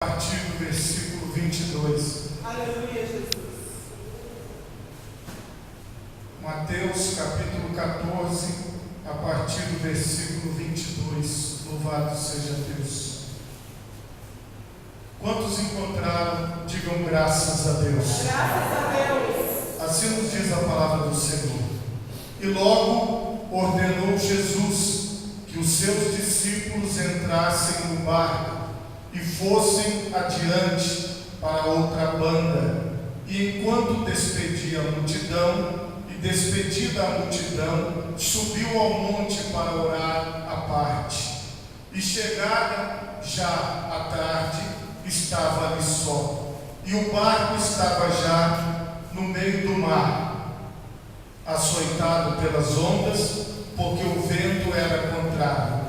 A partir do versículo 22. Aleluia, Jesus. Mateus capítulo 14, a partir do versículo 22. Louvado seja Deus. Quantos encontraram, digam graças a Deus. Graças a Deus. Assim nos diz a palavra do Senhor. E logo ordenou Jesus que os seus discípulos entrassem no barco e fossem adiante para outra banda. E enquanto despedia a multidão, e despedida a multidão, subiu ao monte para orar à parte. E chegada já à tarde, estava ali só. E o barco estava já no meio do mar, açoitado pelas ondas, porque o vento era contrário.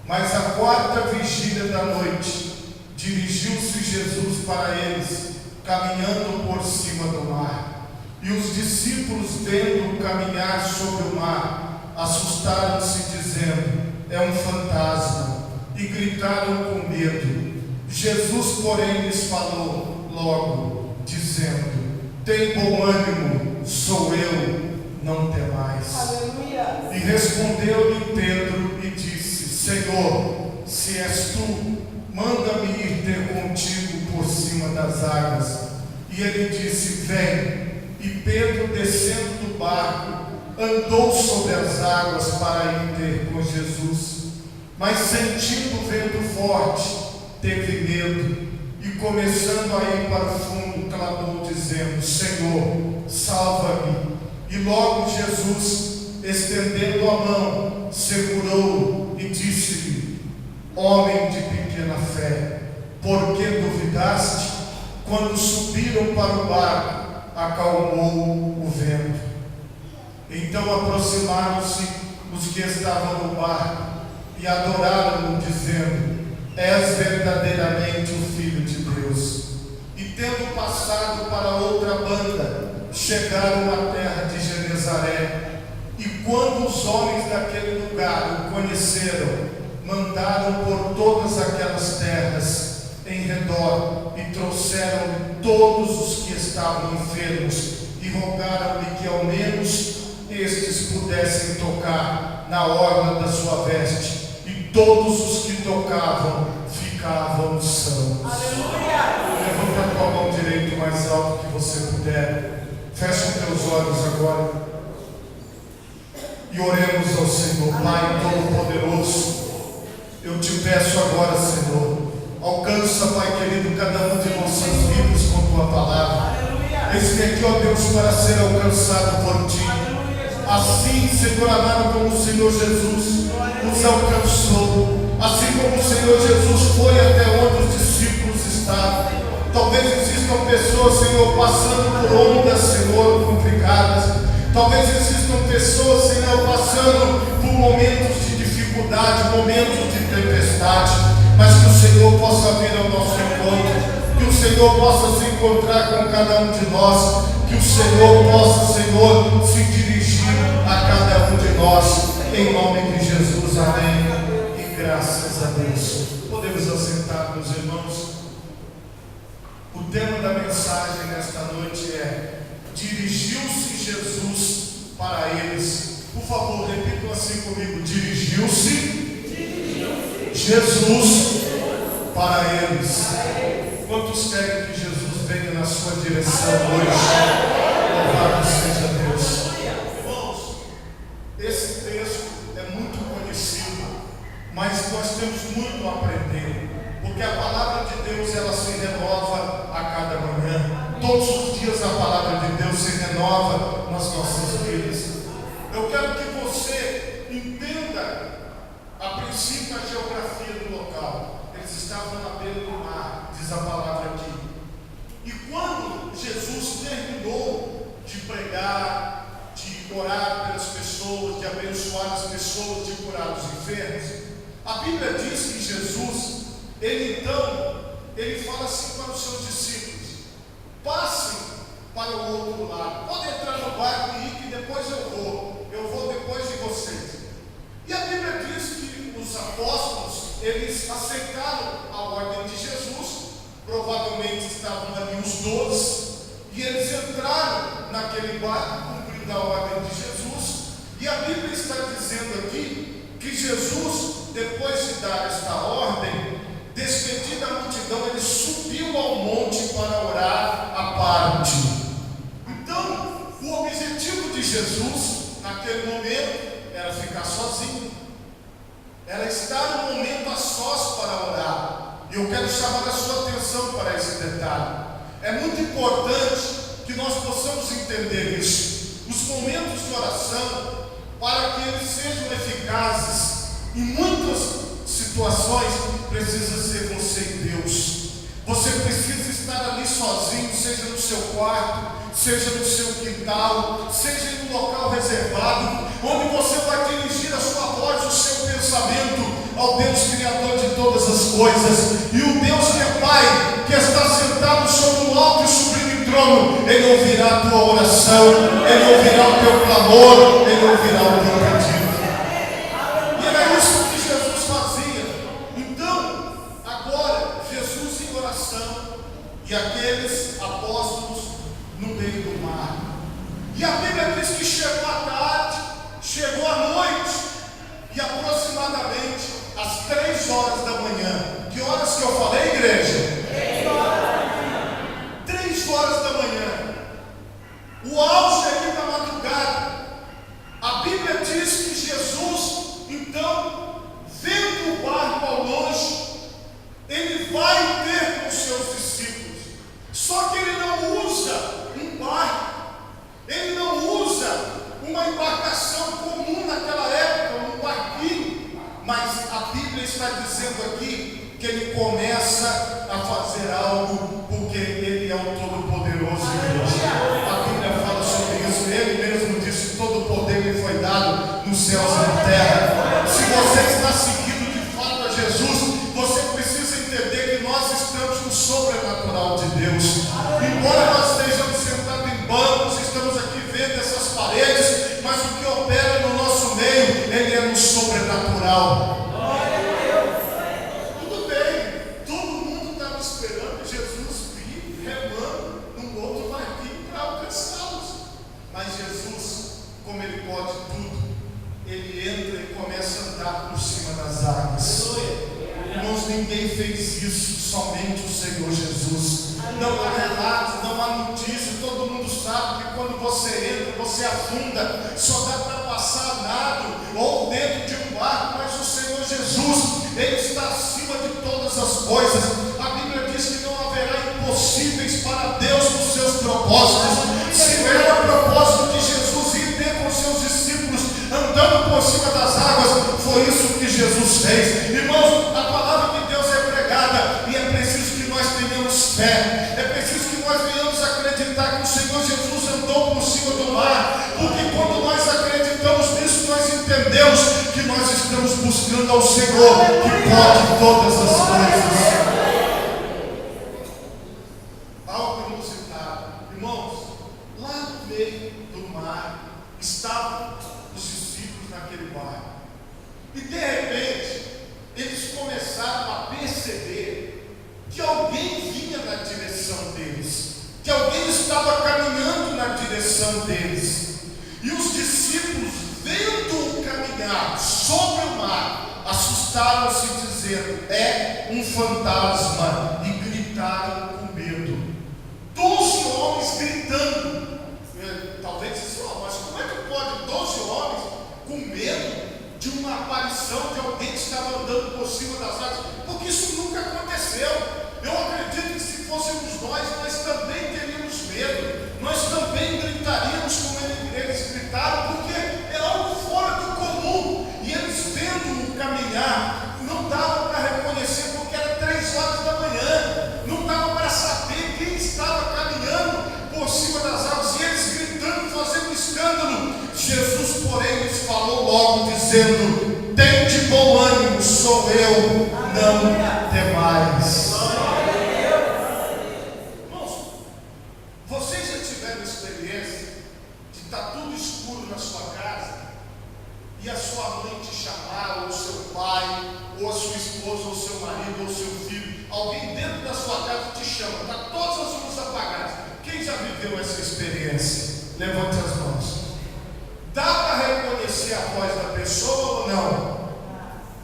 Mas à quarta vigília da noite, dirigiu-se Jesus para eles, caminhando por cima do mar. E os discípulos, vendo-o caminhar sobre o mar, assustaram-se, dizendo: é um fantasma, e gritaram com medo. Jesus, porém, lhes falou logo, dizendo: tem bom ânimo, sou eu, não temais. Aleluia. E respondeu-lhe Pedro e disse: Senhor, se és tu, manda-me ir ter contigo por cima das águas. E ele disse: vem. E Pedro, descendo do barco, andou sobre as águas para ir ter com Jesus. Mas sentindo o vento forte, teve medo, e começando a ir para o fundo, clamou, dizendo: Senhor, salva-me. E logo Jesus, estendendo a mão, segurou-o e disse-lhe: homem de pequena fé, por que duvidaste? Quando subiram para o barco, acalmou o vento. Então aproximaram-se os que estavam no barco e adoraram-no, dizendo: és verdadeiramente o Filho de Deus. E tendo passado para outra banda, chegaram à terra de Genezaré. E quando os homens daquele lugar o conheceram, mandaram por todas aquelas terras em redor e trouxeram todos os que estavam enfermos e rogaram-lhe que ao menos estes pudessem tocar na orla da sua veste, e todos os que tocavam ficavam sãos. Aleluia. Levanta a tua mão direita o mais alto que você puder. Fecha os teus olhos agora e oremos ao Senhor. Pai Todo-Poderoso, eu te peço agora, Senhor, alcança, Pai querido, cada um de nossas vidas com tua palavra. Eis-me aqui, ó Deus, para ser alcançado por ti. Assim, Senhor amado, como o Senhor Jesus nos alcançou, assim como o Senhor Jesus foi até onde os discípulos estavam. Talvez existam pessoas, Senhor, passando por ondas, Senhor, complicadas. Talvez existam pessoas, Senhor, passando por momentos de dificuldade, momentos de tempestade, mas que o Senhor possa vir ao nosso encontro, que o Senhor possa se encontrar com cada um de nós, que o Senhor possa, Senhor, se dirigir a cada um de nós, em nome de Jesus, amém, e graças a Deus. Podemos assentar, meus irmãos. O tema da mensagem nesta noite é: dirigiu-se Jesus para eles. Por favor, repitam assim comigo: dirigiu-se Jesus para eles. Quantos querem que Jesus venha na sua direção hoje? Louvado seja Deus. Irmãos, esse texto é muito conhecido, mas nós temos muito a aprender, porque a palavra de Deus, ela se renova a cada manhã. Todos os dias a palavra de Deus se renova nas nossas vidas. Eu quero que você entenda, a princípio, a geografia do local. Eles estavam na beira do mar, diz a palavra aqui. E quando Jesus terminou de pregar, de orar pelas pessoas, de abençoar as pessoas, de curar os enfermos, a Bíblia diz que Jesus, ele fala assim para os seus discípulos: passem para o outro lado, podem entrar no barco e ir, que depois eu vou depois de vocês. E a Bíblia diz que os apóstolos, eles aceitaram a ordem de Jesus, provavelmente estavam ali os 12, e eles entraram naquele barco, cumprindo a ordem de Jesus, e a Bíblia está dizendo aqui que Jesus, depois de dar esta ordem, despedida a multidão, ele subiu ao monte para orar à parte. Então, o objetivo de Jesus, naquele momento, era ficar sozinho, era estar um momento a sós para orar. E eu quero chamar a sua atenção para esse detalhe. É muito importante que nós possamos entender isso. Os momentos de oração, para que eles sejam eficazes, em muitas situações, precisa ser você e Deus. Você precisa estar ali sozinho, seja no seu quarto, seja no seu quintal, seja em um local reservado, onde você vai dirigir a sua voz, o seu pensamento ao Deus Criador de todas as coisas. E o Deus que é Pai, que está sentado sobre um alto e sublime trono, Ele ouvirá a tua oração, Ele ouvirá o teu clamor, Ele ouvirá o teu pedido. E era isso que Jesus fazia. Então, agora, Jesus em oração e aqueles apóstolos no meio do mar. E a Bíblia diz que chegou a tarde, chegou a noite, e aproximadamente às 3 horas da manhã. Que horas que eu falei, igreja? 3 horas da manhã. 3 horas da manhã. O auge aqui da madrugada. A Bíblia diz que Jesus, então, vendo o barco ao longe, ele vai ter com os seus discípulos. Só que ele não usa um barco, ele não usa uma embarcação comum naquela época, um barquinho, mas a Bíblia está dizendo aqui que ele começa a fazer algo, porque ele é o Todo-Poderoso de Deus. A Bíblia fala sobre isso, ele mesmo disse: todo o poder lhe foi dado nos céus e na terra. Se você está seguindo de fato a Jesus, você precisa entender que nós estamos no sobrenatural de Deus. Embora nós estejamos sentados em bancos, estamos aqui vendo essas paredes, mas o que opera no nosso meio, ele é no sobrenatural. Tudo bem, todo mundo estava esperando Jesus vir remando num outro barquinho para alcançá-los. Mas Jesus, como ele pode tudo, ele entra e começa a andar por cima das águas. Irmãos, ninguém fez isso, somente o Senhor Jesus. Não há relatos, não há notícia. Todo mundo sabe que quando você entra, você afunda. Só dá para passar nado ou dentro de um barco. Mas o Senhor Jesus, Ele está acima de todas as coisas. A Bíblia diz que não haverá impossíveis para Deus nos seus propósitos. Se era o propósito de Jesus ir ter com seus discípulos andando por cima das águas, foi isso que Jesus fez. Irmãos, a palavra de Deus é pregada e é preciso que nós tenhamos fé. É preciso que nós venhamos acreditar que o Senhor Jesus andou por cima do mar, porque quando nós acreditamos nisso, nós entendemos que nós estamos buscando ao Senhor, que pode todas as coisas. Algo inusitado. Irmãos, lá no meio do mar estavam os discípulos naquele barco. E de repente, eles começaram a perceber que alguém vinha na direção deles, que alguém estava caminhando na direção deles. E os discípulos, vendo-o caminhar sobre o mar, assustaram-se, dizendo: é um fantasma, e gritaram com medo. 12 homens gritando. Talvez isso, mas como é que pode 12 homens com medo de uma aparição de alguém que estava andando por cima das águas? Porque isso nunca aconteceu. Eu acredito que se fôssemos nós também teríamos medo, nós também gritaríamos como eles gritaram, porque é algo fora do comum. E eles vendo-o caminhar, não dava para reconhecer, porque era 3 horas da manhã, não dava para saber quem estava caminhando por cima das águas, e eles gritando, fazendo escândalo. Jesus, porém, lhes falou logo, dizendo: tende bom ânimo, sou eu, não temais. viveu essa experiência? Levante as mãos. Dá para reconhecer a voz da pessoa ou não?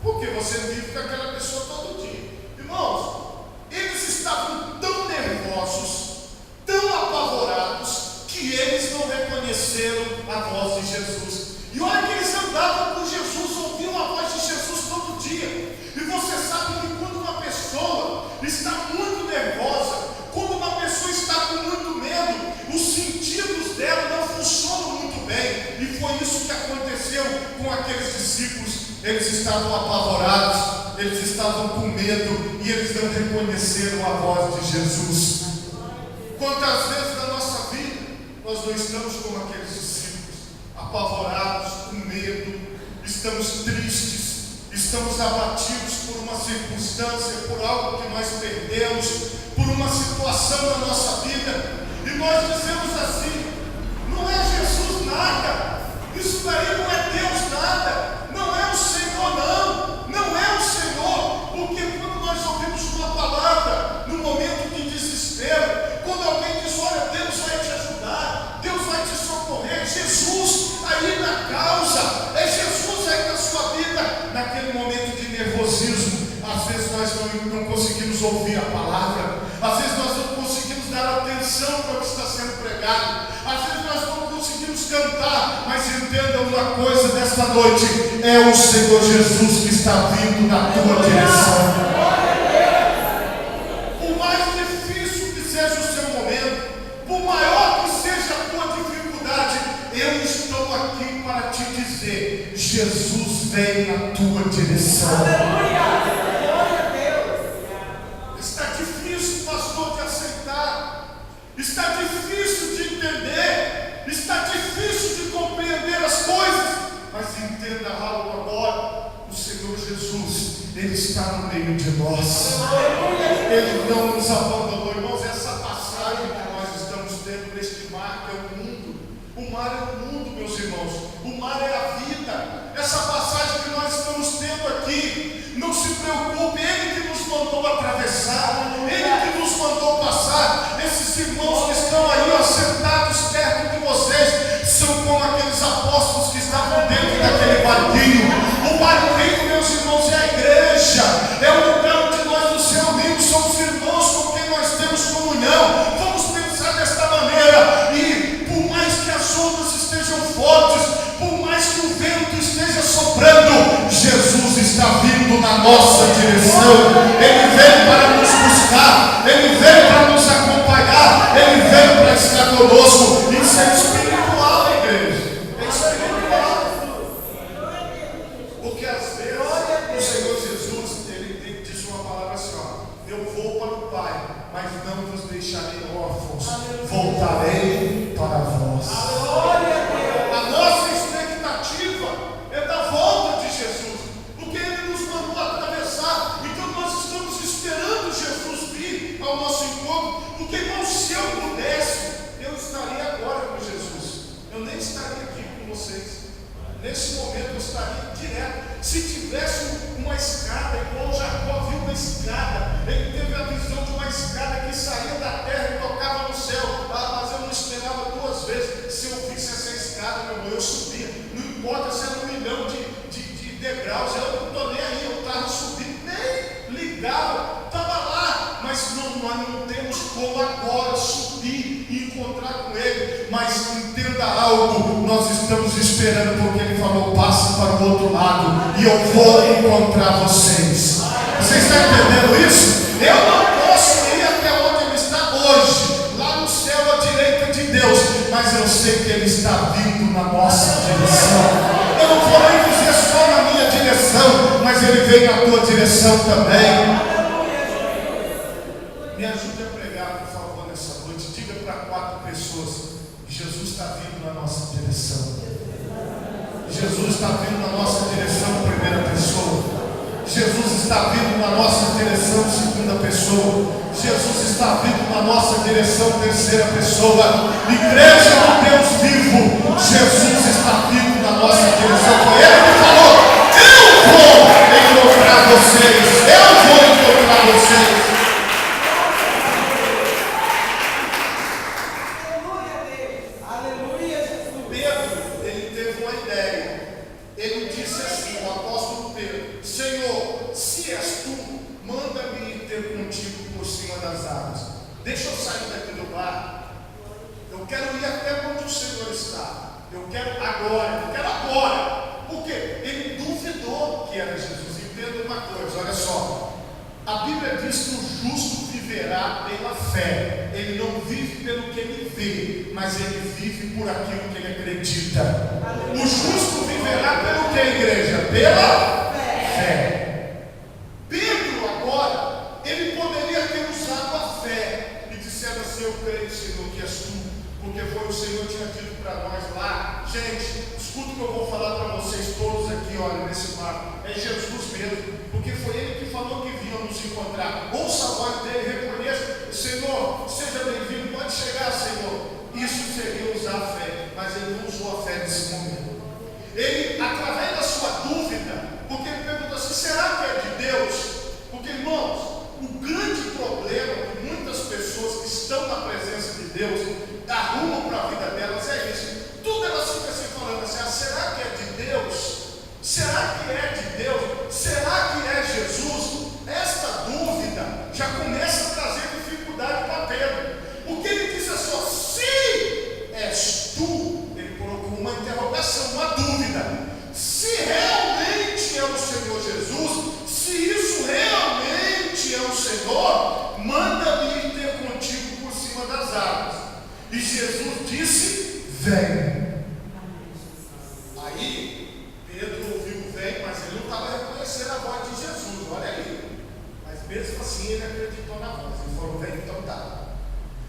Porque você vive com aquela pessoa todo dia. Irmãos, eles estavam tão nervosos, tão apavorados, que eles não reconheceram a voz de Jesus. E olha que eles andavam com Jesus, ouviam a voz de Jesus todo dia. E você sabe que quando uma pessoa está muito nervosa, quando uma pessoa está com muito medo, os sentidos dela não funcionam muito bem. E foi isso que aconteceu com aqueles discípulos. Eles estavam apavorados, eles estavam com medo e eles não reconheceram a voz de Jesus. Quantas vezes na nossa vida nós não estamos como aqueles discípulos, apavorados, com medo, estamos tristes, estamos abatidos por uma circunstância, por algo que nós perdemos, por uma situação na nossa vida, e nós dizemos assim: não é Jesus nada, isso daí não é Deus nada, não é o Senhor não é o Senhor, porque quando nós ouvimos uma palavra, no momento de desespero, quando alguém diz: olha, Deus vai te ajudar, Deus vai te socorrer, Jesus aí na causa, é Jesus aí na sua vida, naquele momento de nervosismo, às vezes nós não conseguimos ouvir a palavra, às vezes nós não conseguimos dar atenção para o que está sendo pregado, às vezes nós não conseguimos cantar, mas entenda uma coisa nesta noite: é o Senhor Jesus que está vindo na tua direção. Por mais difícil que seja o seu momento, por maior que seja a tua dificuldade, eu estou aqui para te dizer: Jesus vem na tua direção. Está difícil, pastor, de aceitar, está difícil de entender, está difícil de compreender as coisas, mas entenda algo agora: o Senhor Jesus, Ele está no meio de nós, Ele não nos abandonou. Irmãos, essa passagem que nós estamos tendo neste mar, que é o mundo, o mar é o mundo, meus irmãos, o mar é a vida. Essa passagem que nós estamos tendo aqui, não se preocupe, Ele que nos mandou atravessar, Ele que nos mandou passar. Esses irmãos que estão aí, ó, sentados perto de vocês, são como aqueles apóstolos que estavam dentro daquele barquinho. O barquinho, meus irmãos, é a igreja, é o lugar onde nós nos reunimos, somos irmãos com quem nós temos comunhão. Vamos pensar desta maneira, e por mais que as ondas estejam fortes, por mais que o vento esteja soprando, Jesus está vindo na nossa direção. Ele veio para nos buscar, Ele veio para nos acompanhar, Ele veio para estar conosco. Isso é espiritual, igreja, é espiritual. Porque às vezes o Senhor Jesus, Ele diz uma palavra assim: ó, eu vou para o Pai, mas não vos deixarei órfãos, voltarei para vós. A nossa expectativa é da volta de Jesus, porque Ele nos mandou atravessar. Então nós estamos esperando Jesus vir ao nosso encontro, porque, irmão, se eu pudesse, eu estaria agora com Jesus, eu nem estaria aqui com vocês. Nesse momento eu estaria direto. Se tivesse uma escada, igual Jacó viu uma escada, ele teve a visão de uma escada que saía da terra e tocava no céu. Mas eu não esperava duas vezes. Se eu visse essa escada, meu irmão, eu subia. Não importa se era 1 milhão de degraus, eu não estou nem aí, eu estava subindo, nem ligava, estava lá. Mas nós não temos como agora subir e encontrar com Ele. Mas entenda algo: nós estamos esperando, porque Ele falou: passe para o outro lado e eu vou encontrar vocês. Você está entendendo isso? Eu não posso ir até onde Ele está hoje, lá no céu à direita de Deus, mas eu sei que Ele está vindo na nossa direção. Eu não vou nem dizer só na minha direção, mas Ele vem na tua direção também. Me ajude a pregar, por favor, nessa noite. Diga para 4 pessoas: Jesus está vindo na nossa direção. Jesus está vindo na nossa direção, primeira pessoa. Jesus está vindo na nossa direção, segunda pessoa. Jesus está vindo na nossa direção, terceira pessoa. Igreja do Deus vivo, Jesus está vindo na nossa direção. Foi Ele que falou: eu vou encontrar vocês, eu vou encontrar vocês. sair daqui do bar, eu quero ir até onde o Senhor está. Eu quero agora. Por quê? Ele duvidou que era Jesus. Entenda uma coisa, olha só. A Bíblia diz que o justo viverá pela fé. Ele não vive pelo que ele vê, mas ele vive por aquilo que ele acredita. O justo viverá pelo que, igreja? Pela fé. Pedro agora, ele poderia ter usado a fé e dissendo assim: eu creio, Senhor, que és tu, porque foi o Senhor que tinha dito para nós lá. Gente, escuta o que eu vou falar para vocês todos aqui, olha, nesse barco. É Jesus mesmo, porque foi ele que falou que vinha nos encontrar. Ouça a voz dele, reconheça: Senhor, seja bem-vindo, pode chegar, Senhor. Isso seria usar a fé, mas ele não usou a fé nesse momento. Ele, através da sua dúvida, porque ele perguntou assim: será que é de Deus? Porque, irmãos, o grande problema de muitas pessoas que estão na presença de Deus, arrumam para a vida delas, é isso. Tudo elas ficam assim falando assim: ah, será que é de Deus? Será que é de Deus? Será que é Jesus? Esta dúvida já começa a trazer dificuldade para Pedro, porque ele diz assim: se és tu, ele colocou uma interrogação, uma dúvida. Se realmente é o Senhor Jesus, se isso realmente é o Senhor, manda-me ir ter contigo por cima das águas. E Jesus disse: vem. Aí Pedro ouviu: vem, mas ele não estava reconhecendo a voz de Jesus, olha aí. Mas mesmo assim ele acreditou na voz. Ele falou: vem, então tá.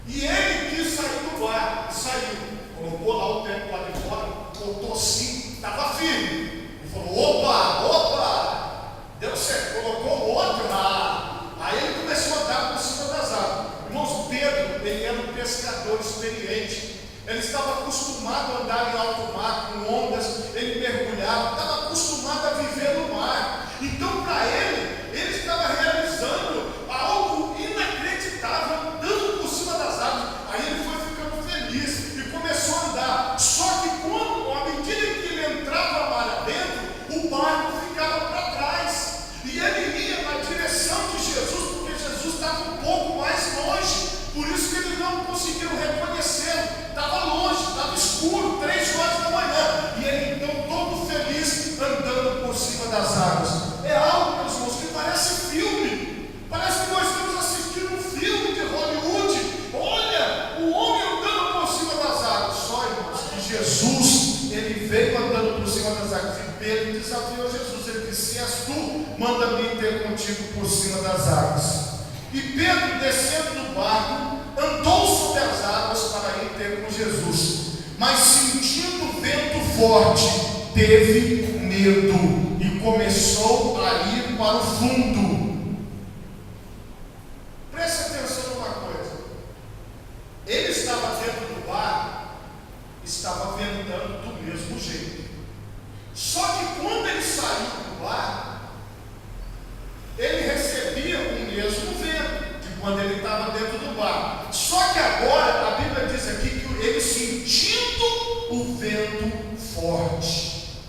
E ele quis sair do barco, saiu, colocou lá o tempo lá de fora, botou sim, estava firme. Ele falou: opa, deu certo, colocou outro lá. Aí ele começou a andar por cima das águas. Irmãos, Pedro, ele era um pescador experiente. Ele estava acostumado a andar em alto mar, com ondas, ele mergulhava, estava acostumado a viver no mar. Então, para ele estava realizando algo inacreditável, andando por cima das águas. Aí ele foi ficando feliz e começou a andar. Só que à medida que ele entrava mar adentro, o barco ficava para trás. E ele ia na direção de Jesus, porque Jesus estava um pouco mais longe. Por isso que eles não conseguiram reconhecê-lo. Estava longe, estava escuro, 3 horas da manhã. E ele então todo feliz andando por cima das águas. É algo, meus irmãos, que parece filme. Parece que nós estamos assistindo um filme de Hollywood. Olha, o homem andando por cima das águas. Só, irmãos, que Jesus, ele veio andando por cima das águas. E Pedro desafiou Jesus. Ele disse: se és tu, manda-me ir ter contigo por cima das águas. E Pedro, descendo do barco, andou sobre as águas para ir ter com Jesus, mas sentindo vento forte, teve medo e começou a ir para o fundo. Preste atenção numa coisa: ele estava dentro do barco, estava ventando do mesmo jeito. Só que quando ele saiu do barco, ele recebia o mesmo vento de quando ele estava dentro do barco. Só que agora a Bíblia diz aqui que ele sentindo o vento forte.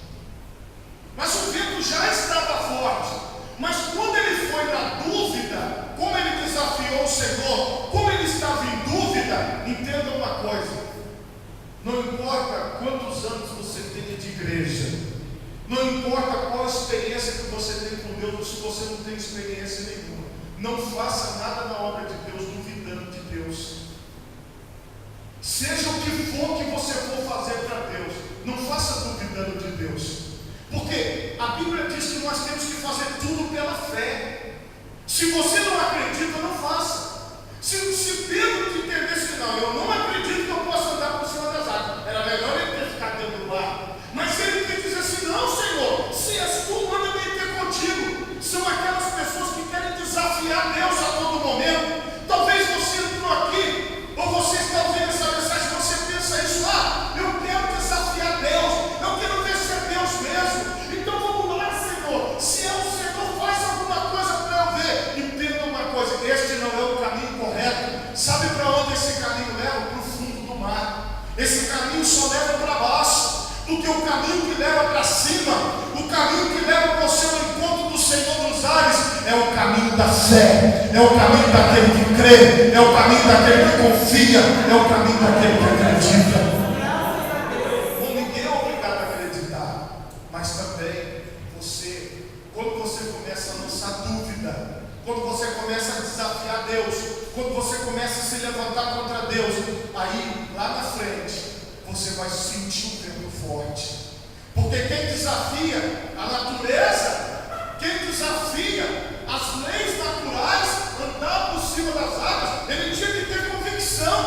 Mas o vento já estava forte. Mas quando ele foi na dúvida, como ele desafiou o Senhor, como ele estava em dúvida, entenda uma coisa: não importa quantos anos você tenha de igreja, não importa qual a experiência que você tem com Deus, se você não tem experiência nenhuma, não faça nada na obra de Deus duvidando de Deus. Seja o que for que você for fazer para Deus, não faça duvidando de Deus. Porque a Bíblia diz que nós temos que fazer tudo pela fé. Se você não acredita, não faça. Se Pedro te entendesse que não, eu não acredito que eu possa andar por cima das águas, era melhor ele ter ficado dentro do barco. Mas ele quer dizer assim: não, Senhor, se és tu, manda-me ter contigo. São aquelas pessoas que querem desafiar Deus a todo momento. Talvez você entrou aqui, ou você está ouvindo essa mensagem, você pensa isso: ah, eu quero desafiar Deus, eu quero ver se é Deus mesmo. Então vamos lá, Senhor. Se é o Senhor, faz alguma coisa para eu ver. Entenda uma coisa: este não é o caminho correto. Sabe para onde esse caminho leva? Para o fundo do mar. Esse caminho só leva para baixo. Porque o caminho que leva para cima, o caminho que leva você ao encontro do Senhor dos ares, é o caminho da fé, é o caminho daquele que crê, é o caminho daquele que confia, é o caminho daquele que acredita. Ninguém é obrigado a acreditar, mas também você, quando você começa a lançar dúvida, quando você começa a desafiar Deus, quando você começa a se levantar contra Deus, aí lá na frente você vai sentir um vento forte. Porque quem desafia a natureza, quem desafia as leis naturais, andar por cima das águas, ele tinha que ter convicção.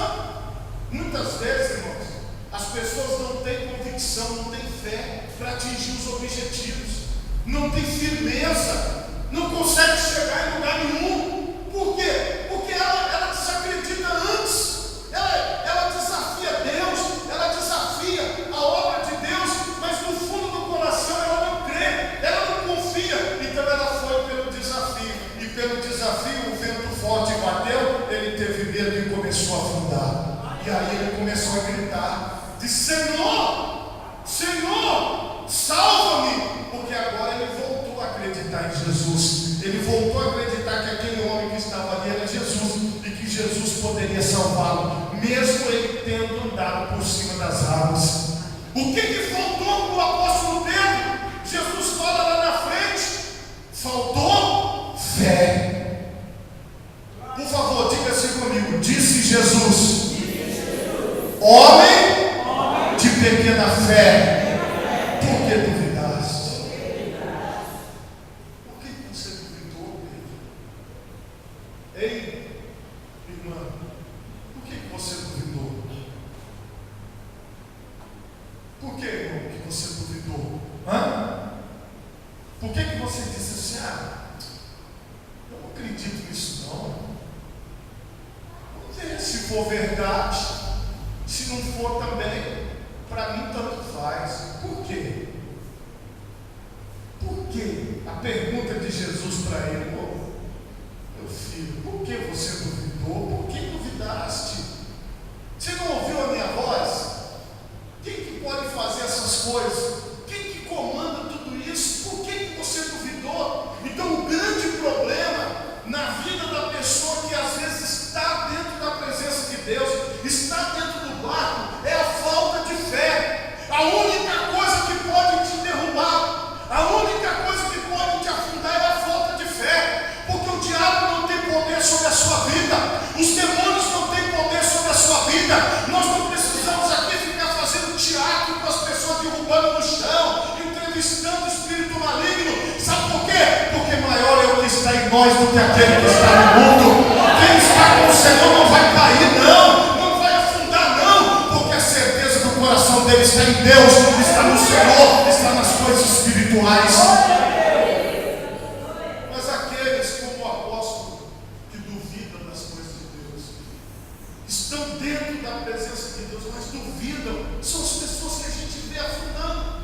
Muitas vezes, irmãos, as pessoas não têm convicção, não têm fé para atingir os objetivos, não tem firmeza, não consegue chegar em lugar nenhum. Por quê? Porque ela desacredita antes, ela desafia Deus, ela desafia a obra de Deus, mas no fundo do coração ela não crê, ela não confia. Então ela foi pelo desafio, e pelo desafio o vento forte bateu, ele teve medo e começou a afundar. E aí ele começou a gritar, disse: Senhor, Senhor, salva-me, porque agora ele voltou a acreditar em Jesus, ele voltou a acreditar que aquele homem que estava ali era Jesus, e que Jesus poderia salvá-lo, mesmo ele tendo andado por cima das águas. O que faltou para o apóstolo Pedro? Jesus fala lá na frente, faltou fé. Por favor, diga assim comigo: disse Jesus, homem de pequena fé, por que duvidaste? Por que você duvidou, Pedro? Ei, irmã, por que você duvidou? Por que, irmão, que você duvidou? Por que você disse assim: eu não acredito nisso não? Vamos ver se for verdade, se não for também, para mim tanto faz. Por quê? Por quê? A pergunta de Jesus para ele: meu filho, por que você duvidou? Por que duvidaste? Você não ouviu a minha voz? Quem que pode fazer essas coisas? Quem que comanda tudo isso? Por que você duvidou? Então o grande problema na vida da pessoa que às vezes está dentro da presença de Deus, está dentro do barco, é a falta de fé. A única coisa que pode te derrubar, a única coisa que pode te afundar é a falta de fé. Porque o diabo não tem poder sobre a sua vida, os demônios não têm poder sobre a sua vida. Nós não precisamos aqui ficar fazendo teatro com as pessoas derrubando no chão, entrevistando o espírito maligno. Sabe por quê? Porque maior é o que está em nós do que aquele que está no mundo. Quem está com o Senhor não vai cair não vai afundar não, porque a certeza do coração dele está em Deus, está no Senhor, está nas coisas espirituais. Mas aqueles como o apóstolo que duvidam das coisas de Deus, estão dentro da presença de Deus, mas duvidam, são as pessoas que a gente vê afundando.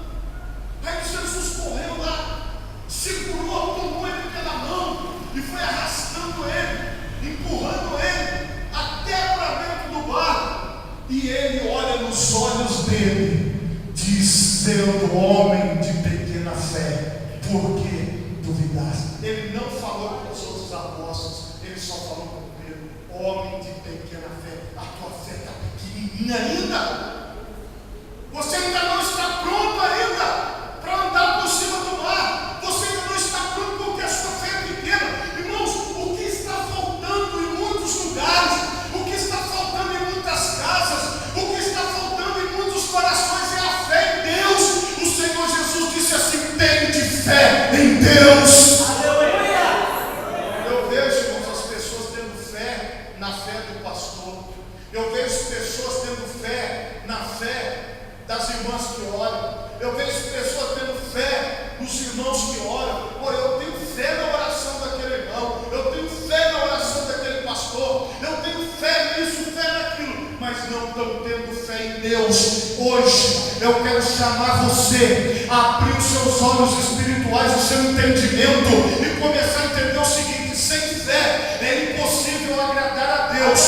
Aí Jesus correu lá, segurou, tomou ele pela mão e foi arrastando ele, empurrando ele até para dentro do barco. E ele olha nos olhos dele, diz: sendo homem de pequena fé, por que duvidaste? Ele não falou com os outros apóstolos, ele só falou com Pedro: homem de pequena fé, a tua fé está pequenininha ainda. Você ainda não está pronto ainda para andar por cima do mar. Você ainda não está pronto porque a sua fé é pequena. Irmãos, o que está faltando em muitos lugares, o que está faltando em muitas casas, o que está faltando em muitos corações é a fé em Deus. O Senhor Jesus disse assim: tende fé em Deus. Eu vejo, irmãos, as pessoas tendo fé na fé do pastor. Eu vejo pessoas tendo fé na fé das irmãs que oram. Eu vejo pessoas tendo fé nos irmãos que oram. Eu tenho fé na oração daquele irmão, eu tenho fé na oração daquele pastor, eu tenho fé nisso, fé naquilo, mas não estão tendo fé em Deus. Hoje eu quero chamar você a abrir os seus olhos espirituais, o seu entendimento, e começar a entender o seguinte: sem fé é impossível agradar a Deus,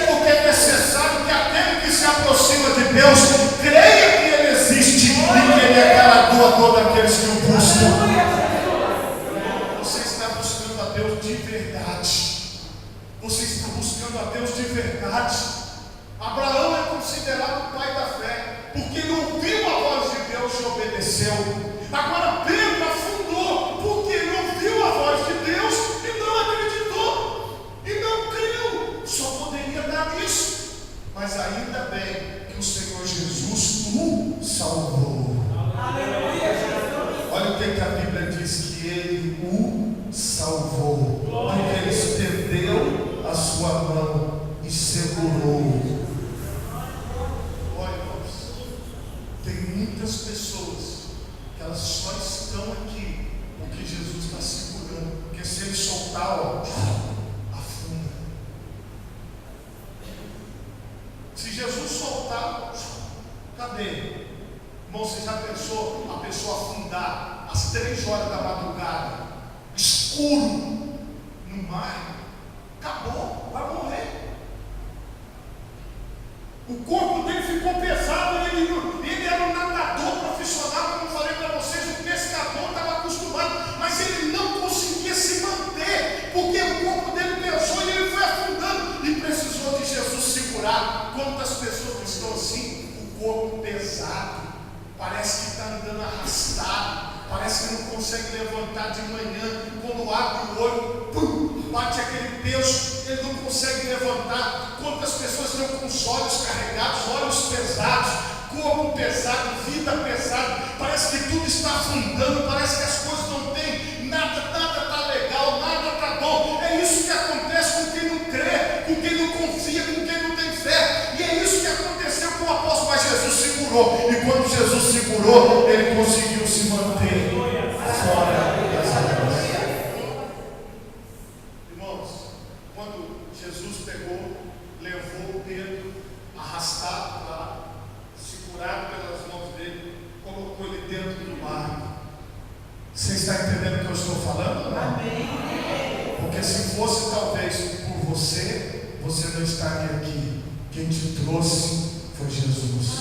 porque é necessário que aquele que se aproxima de Deus creia que Ele existe e que Ele é galardoador daqueles que o buscam. Você está buscando a Deus a Deus de verdade. Abraão é considerado o pai da fé, porque ele ouviu a voz de Deus e obedeceu. Agora Pedro afundou, porque ele ouviu a voz de Deus e não acreditou, e não creu. Só poderia dar isso, mas ainda bem que o Senhor Jesus o salvou. Olha o que a Bíblia diz, que ele o salvou, porque ele estendeu a sua mão e segurou. Olha, irmãos, tem muitas pessoas que elas só estão aqui porque Jesus está segurando, porque se ele soltar, ó, afunda. Se Jesus soltar, cadê? Irmão, você já pensou a pessoa afundar às 3 horas da madrugada, escuro, no mar? Acabou, vai morrer. O corpo dele ficou pesado, ele era um nadador profissional, como eu falei para vocês, um pescador, estava acostumado, mas ele não conseguia se manter, porque o corpo dele pesou e ele foi afundando, e precisou de Jesus segurar. Quantas pessoas estão assim, o corpo pesado, parece que está andando arrastado, parece que não consegue levantar de manhã, quando abre o olho, pum, bate aquele peso, ele não consegue levantar. Quantas pessoas estão com os olhos carregados, olhos pesados, corpo pesado, vida pesada, parece que tudo está afundando, parece que as coisas não têm, nada está legal, nada está bom. É isso que acontece com quem não crê, com quem não confia, com quem não tem fé, e é isso que aconteceu com o apóstolo, mas Jesus segurou, e quando Jesus segurou, ele conseguiu se manter fora das águas. Irmãos, quando Jesus pegou, levou Pedro, arrastado lá, segurado pelas mãos dele, colocou ele dentro do barco. Você está entendendo o que eu estou falando? Não? Amém. Porque se fosse talvez por você, você não estaria aqui. Quem te trouxe foi Jesus.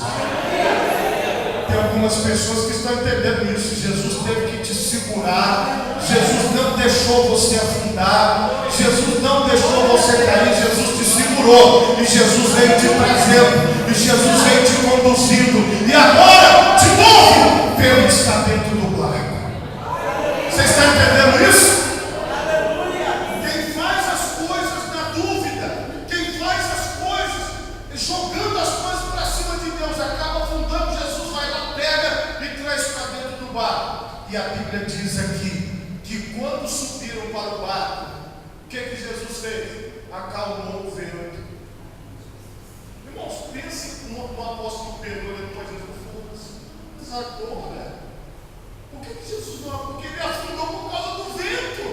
Tem algumas pessoas que estão entendendo isso. Jesus teve que te segurar. Jesus não deixou você afundar. Jesus não deixou você cair. Jesus te segurou. E Jesus veio te trazendo. E Jesus veio te conduzindo. E agora, de novo, Pedro está dentro do barco. Você está entendendo isso? Quem faz as coisas na dúvida, quem faz as coisas jogando as coisas para cima de Deus, acaba afundando. Jesus vai lá, pega e traz para dentro do barco. E a Bíblia diz aqui que quando subiram para o barco, o que Jesus fez? Acalmou o vento. Irmãos, pense no apóstolo Pedro, depois de Jesus, agora, por que Jesus não? Porque ele afundou por causa do vento.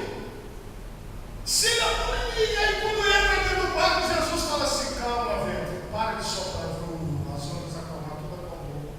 Se ele e aí quando entra dentro do barco, Jesus fala assim: calma, vento, para de soprar, as ondas acalmar, tudo acalmou.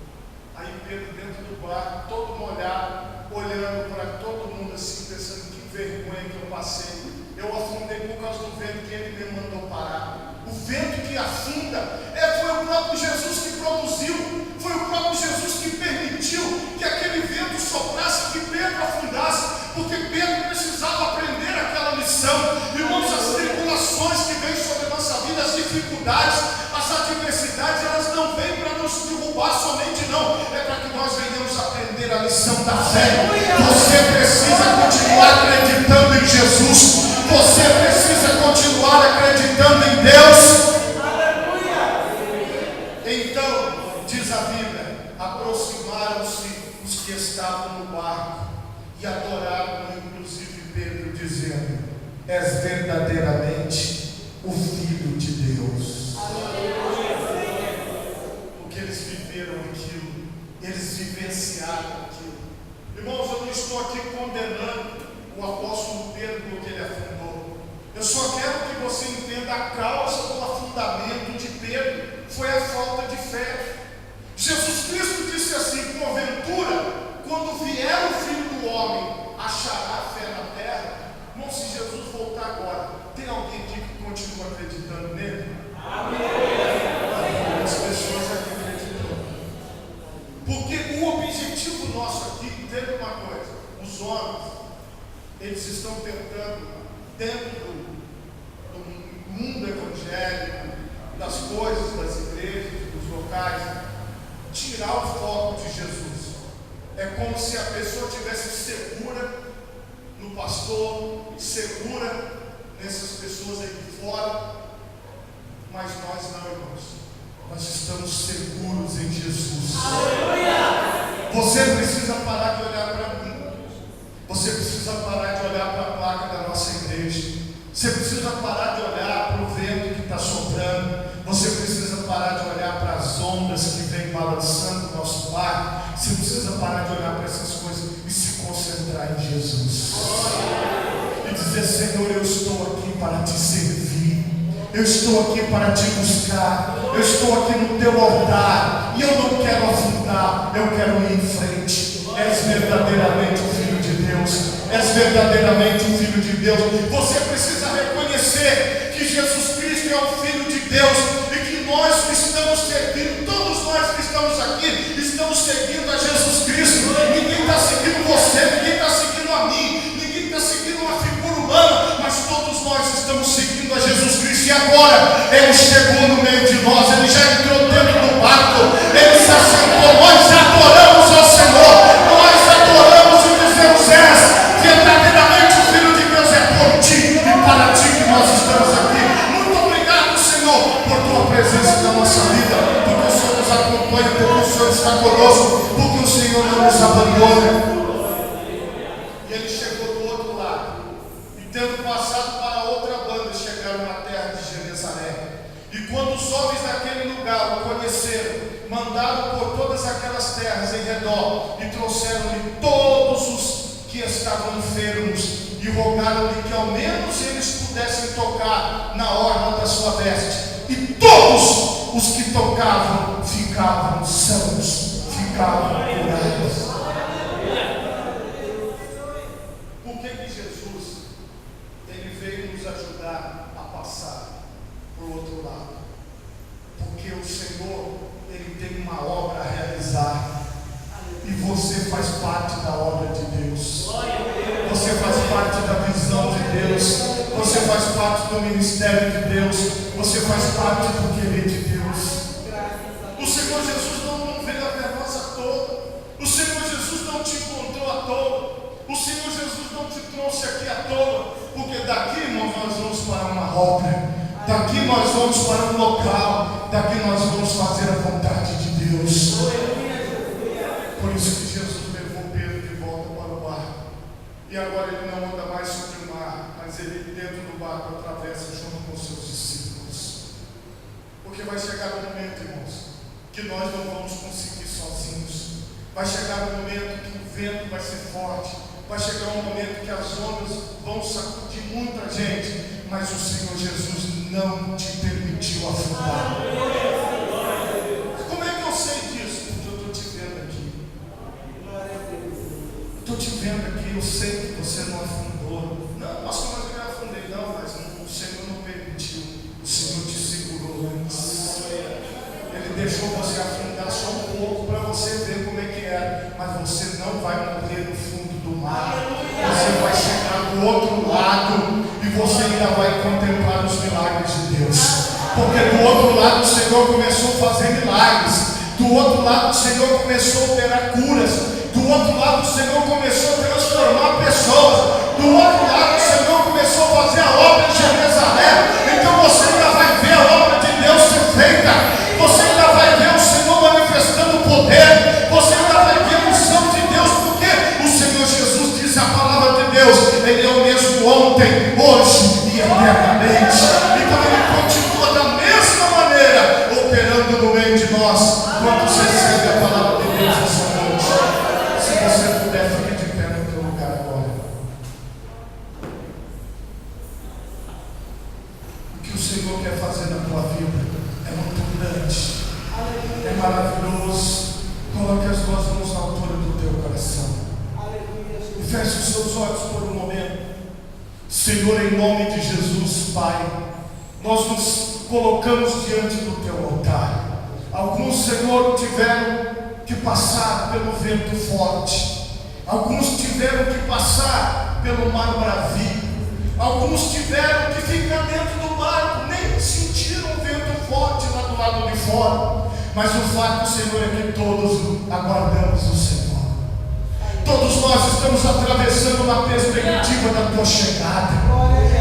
Aí Pedro dentro do barco, todo molhado, olhando para todo mundo assim, pensando: que vergonha que eu passei. Eu afundei por causa do vento que ele me mandou parar. O vento que afunda foi o próprio Jesus que produziu, foi o próprio Jesus que permitiu que aquele vento soprasse, que Pedro afundasse, porque Pedro precisava aprender aquela lição. Irmãos, as tribulações que vêm sobre a nossa vida, as dificuldades, as adversidades, elas não vêm para nos derrubar somente, não, é para que nós venhamos aprender a lição da fé. Você precisa continuar acreditando em Jesus, você precisa continuar acreditando em Deus. Então, diz a Bíblia, aproximaram-se os que estavam no barco e adoraram, inclusive Pedro, dizendo: és verdadeiramente o Filho de Deus. Porque eles viveram aquilo, eles vivenciaram aquilo. Irmãos, eu não estou aqui condenando o apóstolo Pedro porque ele afundou. Eu só quero que você entenda a causa do afundamento de Pedro. Foi a falta de fé. Jesus Cristo disse assim: porventura, quando vier o Filho do Homem, achará fé na terra? Irmão, se Jesus voltar agora, tem alguém aqui que continua acreditando nele? tirar o foco de Jesus. É como se a pessoa estivesse segura no pastor, segura nessas pessoas aí de fora, mas nós não, irmãos. Nós estamos seguros em Jesus. Aleluia! Você precisa parar de olhar para mim. Você precisa parar de olhar para a placa da nossa igreja. Você precisa parar de olhar para o vento que está soprando. Você precisa parar de olhar para as ondas que vêm balançando o nosso barco. Você precisa parar de olhar para essas coisas e se concentrar em Jesus. E dizer: Senhor, eu estou aqui para te servir. Eu estou aqui para te buscar. Eu estou aqui no teu altar. E eu não quero afundar. Eu quero ir em frente. És verdadeiramente o Filho de Deus. És verdadeiramente o Filho de Deus. Você precisa reconhecer que Jesus Cristo é o Filho de Deus. E que nós que estamos servindo, todos nós que estamos aqui, estamos seguindo a Jesus Cristo. Ninguém está seguindo você. Ninguém está seguindo a mim. Ninguém está seguindo uma figura humana. Mas todos nós estamos seguindo a Jesus Cristo. E agora Ele chegou no meio de nós. Ele já entrou dentro do barco. Ele se assentou. Nós adoramos ao Senhor. Nós adoramos e dizemos: és verdadeiramente o Filho de Deus. É por ti e para ti que nós estamos aqui. Muito obrigado, Senhor, por tua presença na nossa vida, porque o Senhor nos acompanha, porque o Senhor está conosco, porque o Senhor não nos abandona. E ele chegou do outro lado, e tendo passado para outra banda, chegaram na terra de Genezaré. E quando os homens daquele lugar o conheceram, mandaram por todas aquelas terras em redor e trouxeram-lhe todos os que estavam enfermos e rogaram-lhe que ao menos eles pudessem tocar na orla da sua veste. E todos os que tocavam ficavam sãos, ficavam curados. Por que Jesus ele veio nos ajudar a passar para o outro lado? Porque o Senhor ele tem uma obra a realizar. E você faz parte da obra de Deus. Você faz parte da visão de Deus. Você faz parte do ministério de Deus. Você faz parte do querer de Deus. O Senhor Jesus não veio até nós à toa. O Senhor Jesus não te encontrou à toa. O Senhor Jesus não te trouxe aqui à toa. Porque daqui, irmãos, nós vamos para uma obra. Daqui nós vamos para um local. Daqui nós vamos fazer a vontade de Deus. Por isso que Jesus levou Pedro de volta para o barco. E agora ele não anda mais sobre o mar, mas ele dentro do barco atravessa junto com os seus discípulos. Porque vai chegar um momento, irmãos, que nós não vamos conseguir sozinhos. Vai chegar um momento que o vento vai ser forte. Vai chegar um momento que as ondas vão sacudir muita gente. Mas o Senhor Jesus não te permitiu afundar. Como é que eu sei disso? Porque eu estou te vendo aqui. Estou te vendo aqui, eu sei que você não afundou. Não, pastor, mas eu não afundei. Não, mas o Senhor não permitiu. O Senhor te segurou antes. Ele deixou você afundar só um pouco para você ver como é que era. Mas você não vai morrer no fundo do mar. Você vai chegar do outro lado e você ainda vai contemplar os milagres de Deus. Porque do outro lado o Senhor começou a fazer milagres. Do outro lado o Senhor começou a operar curas. Do outro lado o Senhor começou a transformar pessoas. Do outro lado o Senhor começou a fazer a obra em Genezaré. Então você ainda vai ver a obra de Deus ser feita. Você ainda vai ver o Senhor manifestando o poder. Você ainda vai ver a unção de Deus. Porque o Senhor Jesus diz a palavra de Deus: Ele é o mesmo ontem, hoje e eternamente. Então Ele continua da mesma maneira operando no meio de nós. Quando você recebe a palavra de Deus essa noite, se você puder, fique de pé no teu lugar agora. O que o Senhor quer fazer na tua vida é muito grande, é maravilhoso. Coloque as duas mãos na altura do teu coração e feche os seus olhos por um momento. Senhor, em nome de Jesus, Pai, nós nos colocamos diante do teu altar. Alguns, Senhor, tiveram que passar pelo vento forte. Alguns tiveram que passar pelo mar bravio. Alguns tiveram que ficar dentro do barco, nem sentiram o vento forte lá do lado de fora. Mas o fato, Senhor, é que todos aguardamos o Senhor. Todos nós estamos atravessando uma perspectiva da tua chegada.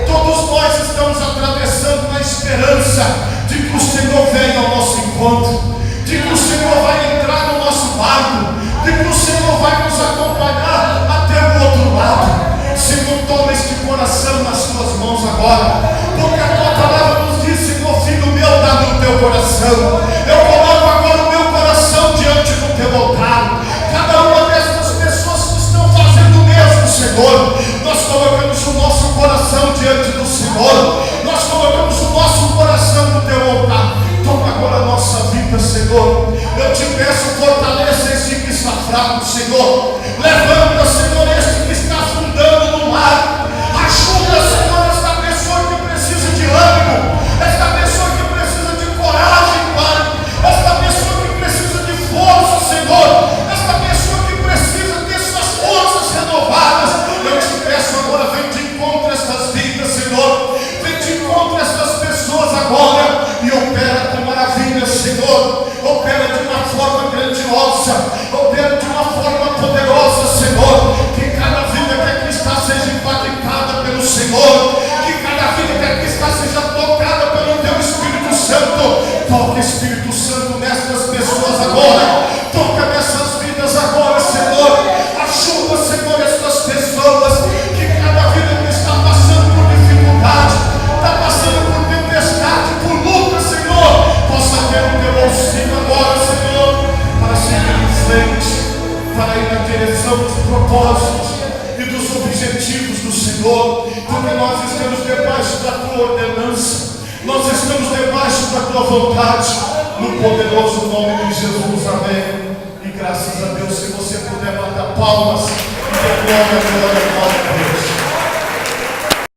Todos nós estamos atravessando uma esperança de que o Senhor venha ao nosso encontro, de que o Senhor vai entrar no nosso barco, de que o Senhor vai nos acompanhar até o outro lado. Senhor, toma este coração nas tuas mãos agora, porque a tua palavra nos diz, Senhor, filho meu, dá-me o teu coração. Eu coloco agora o meu coração diante do teu altar. Cada uma dessas pessoas que estão fazendo o mesmo, Senhor, nós colocamos o nosso coração diante do Senhor, nós colocamos o nosso coração no teu altar. Toma agora a nossa vida, Senhor. Eu te peço, fortaleça este que está fraco, Senhor. Levanta, Senhor, este que está afundando no mar. Ajuda, Senhor, esta pessoa que precisa de ânimo, esta pessoa que precisa de coragem, Pai, esta pessoa que precisa de força, Senhor, esta pessoa que precisa ter suas forças renovadas. Eu te peço agora, vem de encontro a estas vidas, Senhor. Vem de encontro a estas pessoas agora e opera com maravilha, Senhor. Opera de uma forma grandiosa, opera de uma forma poderosa, Senhor. Que cada vida que aqui está seja impactada pelo Senhor, que cada vida que aqui está seja tocada pelo teu Espírito Santo. Toca, Espírito Santo, nestas pessoas agora, toca nessas vidas agora, Senhor. Ajuda, Senhor, estas pessoas, que cada vida que está passando por dificuldade, está passando por tempestade, por luta, Senhor, possa ter o teu auxílio agora, Senhor, para seguir em frente, para ir na direção dos propósitos e dos objetivos do Senhor, porque nós estamos debaixo da tua ordenança, nós estamos debaixo da tua vontade, no poderoso nome de Jesus, amém. E graças a Deus, se você puder bater palmas e ter glória, glória, glória.